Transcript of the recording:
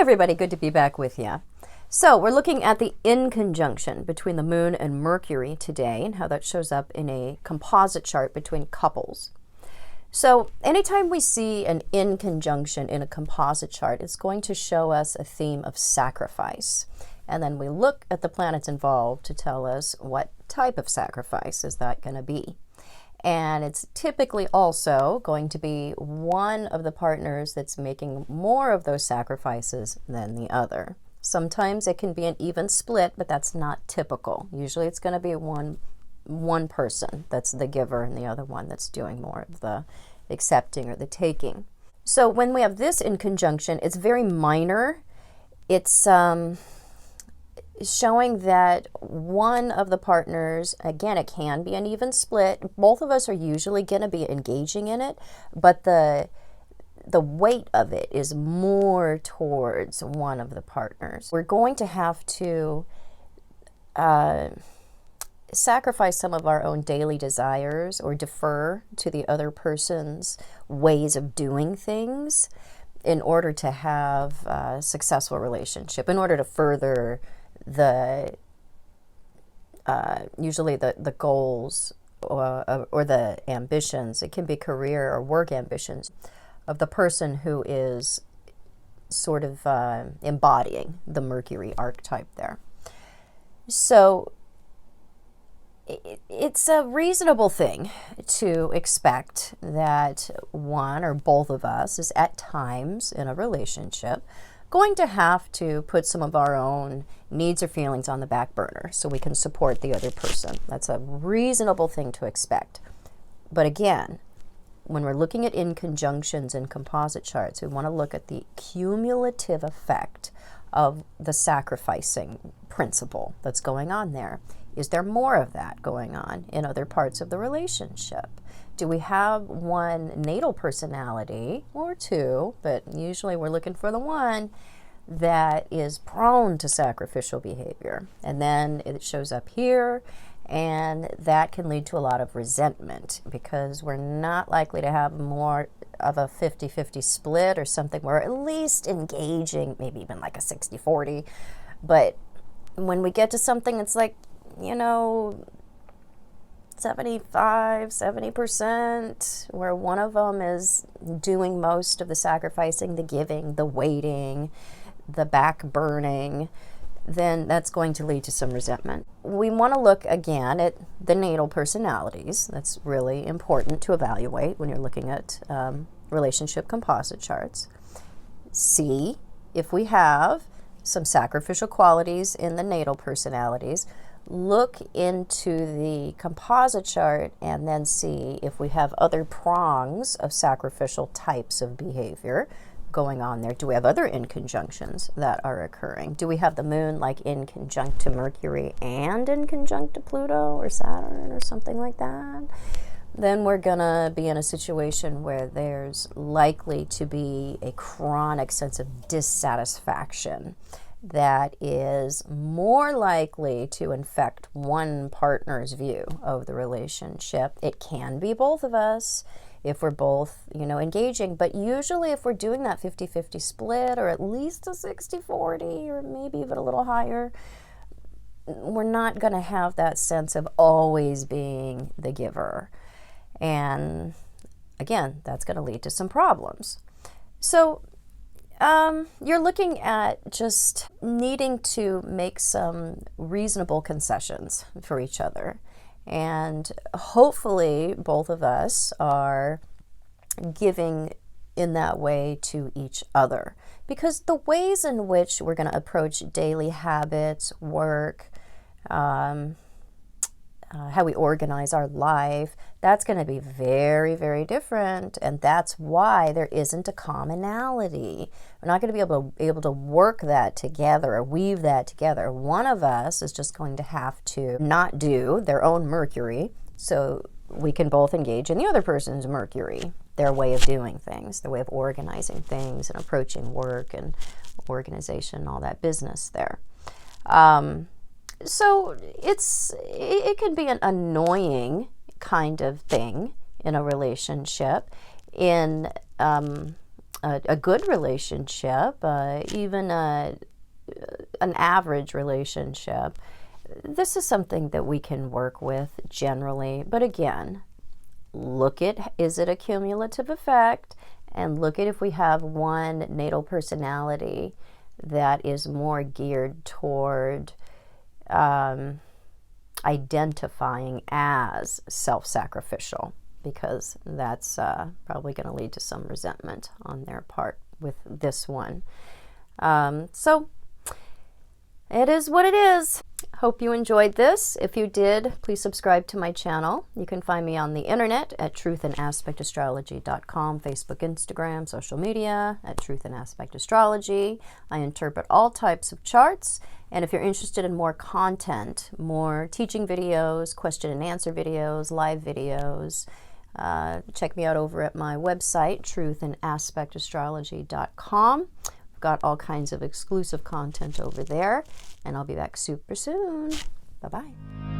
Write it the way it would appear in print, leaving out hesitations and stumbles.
everybody, good to be back with you. So we're looking at the inconjunction between the Moon and Mercury today and how that shows up in a composite chart between couples. So anytime we see an inconjunction in a composite chart, it's going to show us a theme of sacrifice. And then we look at the planets involved to tell us what type of sacrifice is that going to be. And it's typically also going to be one of the partners that's making more of those sacrifices than the other. Sometimes it can be an even split, but that's not typical. Usually it's going to be one person that's the giver and the other one that's doing more of the accepting or the taking. So when we have this in conjunction, it's very minor. It's showing that one of the partners, again, it can be an even split. Both of us are usually going to be engaging in it, but the weight of it is more towards one of the partners. We're going to have to sacrifice some of our own daily desires or defer to the other person's ways of doing things in order to have a successful relationship, in order to further usually the goals or the ambitions. It can be career or work ambitions of the person who is sort of embodying the Mercury archetype there. So it's a reasonable thing to expect that one or both of us is at times in a relationship going to have to put some of our own needs or feelings on the back burner so we can support the other person. That's a reasonable thing to expect. But again, when we're looking at inconjunctions in composite charts, we want to look at the cumulative effect of the sacrificing principle that's going on there. Is there more of that going on in other parts of the relationship? Do we have one natal personality or two, but usually we're looking for the one that is prone to sacrificial behavior? And then it shows up here, and that can lead to a lot of resentment because we're not likely to have more of a 50-50 split or something. We're at least engaging, maybe even like a 60-40. But when we get to something, it's like, 70%, where one of them is doing most of the sacrificing, the giving, the waiting, the back burning, then that's going to lead to some resentment. We want to look again at the natal personalities. That's really important to evaluate when you're looking at relationship composite charts. See if we have some sacrificial qualities in the natal personalities. Look into the composite chart and then see if we have other prongs of sacrificial types of behavior going on there. Do we have other inconjunctions that are occurring? Do we have the moon like in conjunct to Mercury and in conjunct to Pluto or Saturn or something like that? Then we're gonna be in a situation where there's likely to be a chronic sense of dissatisfaction that is more likely to infect one partner's view of the relationship. It can be both of us if we're both, engaging, but usually if we're doing that 50-50 split or at least a 60-40 or maybe even a little higher, we're not going to have that sense of always being the giver. And again, that's going to lead to some problems. So you're looking at just needing to make some reasonable concessions for each other. And hopefully both of us are giving in that way to each other. Because the ways in which we're going to approach daily habits, work, how we organize our life, that's going to be very, very different. And that's why there isn't a commonality. We're not going to be able to work that together or weave that together. One of us is just going to have to not do their own Mercury so we can both engage in the other person's Mercury, their way of doing things, their way of organizing things and approaching work and organization, all that business there. So it can be an annoying kind of thing in a relationship in a good relationship, even an average relationship, this is something that we can work with generally. But again, look at, is it a cumulative effect? And look at if we have one natal personality that is more geared toward identifying as self-sacrificial, because that's probably going to lead to some resentment on their part with this one. So it is what it is. Hope you enjoyed this. If you did, please subscribe to my channel. You can find me on the internet at truthandaspectastrology.com, Facebook, Instagram, social media at Truth and Aspect Astrology. I interpret all types of charts. And if you're interested in more content, more teaching videos, question and answer videos, live videos, check me out over at my website, truthandaspectastrology.com. Got all kinds of exclusive content over there, and I'll be back super soon. Bye-bye.